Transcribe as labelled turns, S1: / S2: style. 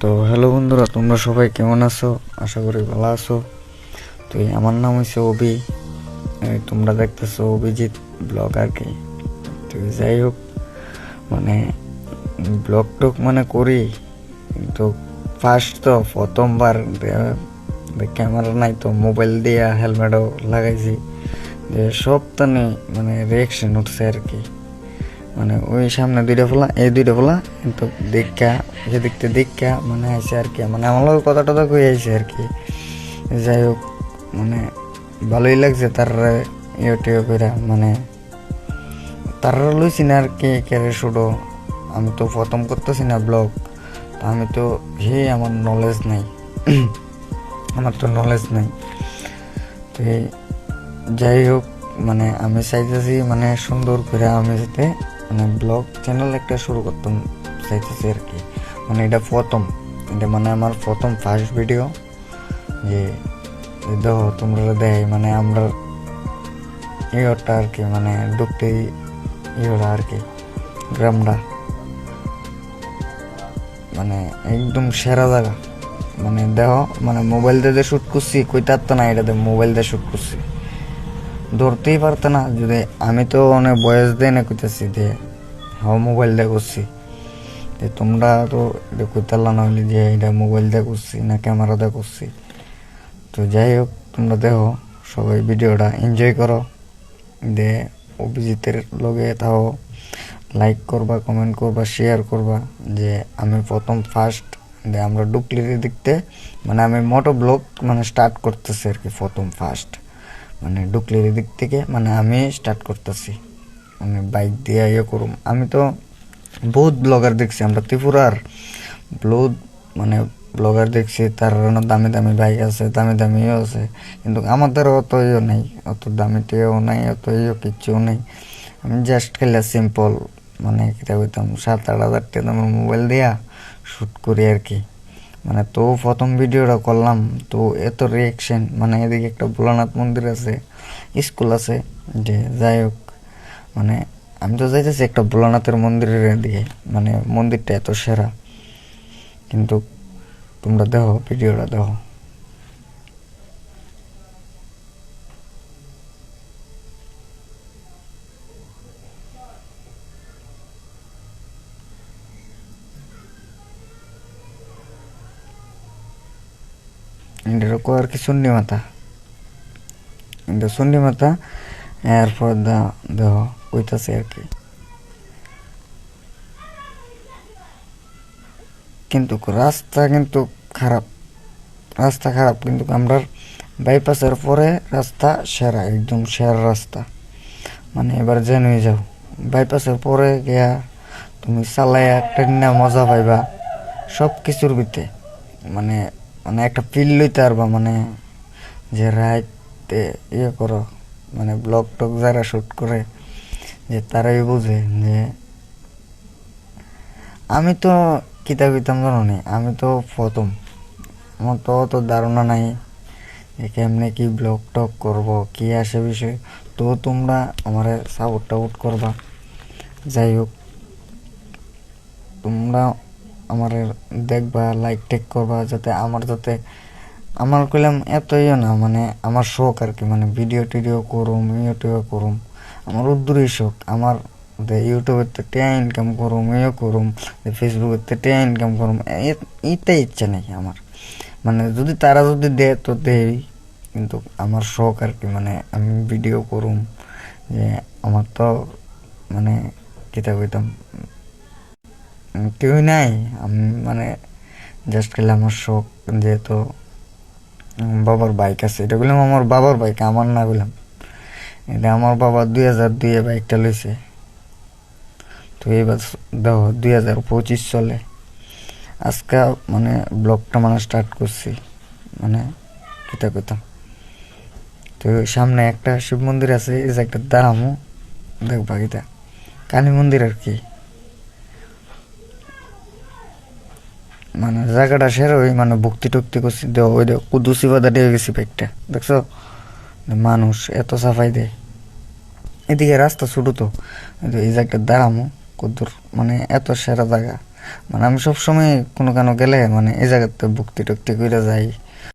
S1: তো হ্যালো বন্ধুরা, তোমরা সবাই কেমন আছো? আশা করি ভালো আছো। তো আমার নাম হচ্ছে অভি, তোমরা দেখতেছো অভিজিৎ ব্লগ আর কি। তো যাই হোক, মানে ব্লগ টক মানে করি, কিন্তু ফার্স্ট তো প্রথমবার ক্যামেরা নাই, তো মোবাইল দিয়ে হেলমেটও লাগাইছি, যে সব তানে মানে রিয়াকশন উঠছে আর কি। মানে ওই সামনে দুইটা ফোলা, এই দুইটা ফোলা কিন্তু দেখা দেখতে দেখা মানে আইসে আর কি, মানে আমার লোক কথা টথা কই আইসে আর কি। যাই হোক, মানে ভালোই লাগছে তার ইউটিউব করে, মানে তার লইছি না আর কি ক্যারে শুডো। আমি তো প্রথম করতেছি না ব্লগ, আমি তো আমার নলেজ নাই আমার তো নলেজ নাই। তো যাই হোক, মানে আমি চাইতেছি মানে সুন্দর করে আমি যাতে মানে ব্লগ চ্যানেল একটা শুরু করতাম চাইতেছি আর কি। মানে এটা মানে আমার প্রথম ফার্স্ট ভিডিও, যে দেখো তোমরা দেয় মানে আমরা ইয়েটা আর কি, মানে ঢুকতেই ইয়েটা আর কি, গ্রামটা মানে একদম সেরা জায়গা। মানে দেখো, মানে মোবাইল দিয়ে শ্যুট করছি, কইতার তো না এটাতে মোবাইল দিয়ে শ্যুট করছি, ধরতেই পারতো না। যদি আমি তো অনেক বয়স দিয়ে না কইতেছি যে মোবাইল দিয়ে করছি, যে তোমরা তো এটা কইতে না হইলে যে এটা মোবাইল দিয়ে করছি না ক্যামেরা দিয়ে করছি। তো যাই হোক, তোমরা দেখো, সবাই ভিডিওটা এনজয় করো, দে অভিজিতের লগে তাও লাইক করবা, কমেন্ট করবা, শেয়ার করবা। যে আমি প্রথম ফার্স্ট আমরা ডুপ্লিকেট দেখতে, মানে আমি মোটো ব্লগ মানে স্টার্ট করতেছি আর কি, প্রথম ফার্স্ট মানে ডুকলির দিক থেকে মানে আমি স্টার্ট করতেছি, মানে বাইক দিয়ে ইয়ে করুম। আমি তো বহুত ব্লগার দেখছি, আমরা ত্রিপুরার বহুত মানে ব্লগার দেখছি, তার দামি দামি বাইক আছে, দামি দামিও আছে, কিন্তু আমাদের অত ইয়ে নেই, অত দামিতেও নাই, অত ইয়ে কিচ্ছুও নেই। আমি জাস্ট খেলে সিম্পল মানে কিতা কইতাম 7-8 হাজার টাকা দামের মোবাইল দিয়া শ্যুট করি আর কি। মানে তো প্রথম ভিডিওটা করলাম, তো এত রিয়াকশন, মানে এদিকে একটা ভোলানাথ মন্দির আছে, স্কুল আছে, যে যাই হোক, মানে আমি তো যাইতেছি একটা ভোলানাথের মন্দিরের দিকে, মানে মন্দিরটা এত সেরা। কিন্তু তোমরা দেখো ভিডিওটা দেখো। এরকম আর কি চন্ডী মাতা, এটা চন্ডী মাতা। এরপর দেখো কইতাছে আর কি, কিন্তু রাস্তা কিন্তু খারাপ, রাস্তা খারাপ, কিন্তু আমরা বাইপাসের পরে রাস্তা সেরা, একদম সেরা রাস্তা। মানে এবার জেনে যাও, বাইপাসের পরে গিয়া তুমি চালাইয়া ট্রেনে মজা পাইবা সব কিছুর ভিতরে, মানে মানে একটা ফিল লইতে পারবা, মানে যে রাইতে ইয়ে করো, মানে ব্লগ টক যারা শ্যুট করে যে তারাই বুঝে। যে আমি তো কিতা কইতাম জানো নি, আমি তো প্রথম, আমার তো অত ধারণা নাই যে কেমনে কি ব্লগ টক করবো, কি আসে বিষয়। তো তোমরা আমার সাপোর্ট টাপোর্ট করবা। যাই হোক, তোমরা আমার দেখবা, লাইক টেক করবা, যাতে আমার কইলাম এত ইয়ে না, মানে আমার শখ আর কি, মানে ভিডিও টিডিও করুম, ইউটিউবে করুম, আমার উদ্দুরই শখ। আমার ইউটিউবের তো টিয়া ইনকাম করুম, ইয়ে করুম, ফেসবুকের তো টিয়া ইনকাম করুম, এটাই ইচ্ছা নেই আমার। মানে যদি তারা যদি দেয় তো দেয়, কিন্তু আমার শখ আর কি, মানে আমি ভিডিও করুম। যে আমার তো মানে কিতা কইতাম কেউই নাই, আমি মানে জাস্ট খেলে আমার শখ। যেহেতু বাবার বাইক আছে, এটা বললাম আমার বাবার বাইক, আমার না বললাম, এটা আমার বাবা 2002 বাইকটা লইছে। তো এবার দেখো 2025 চলে, আজকে মানে ব্লগটা মানে স্টার্ট করছি, মানে কিতা কইতাম। তো সামনে একটা শিব মন্দির আছে, এই যে একটা দাঁড়ামো দেখবা, কিতা কালী মন্দির আর কি, মানে জায়গাটা সেরা। ওই মানে ভক্তি টক্তি করছি, ওই কুদুসি বাদা দিয়ে গেছি বাইকটা, দেখছো মানুষ এত সাফাই দেয়। এদিকে রাস্তা ছোট, তো এই জায়গাটা দাঁড়ামো কদ্দুর, মানে এত সেরা জায়গা। মানে আমি সবসময় কোনো কেন গেলে মানে এই জায়গাতে ভক্তি টক্তি করে যাই।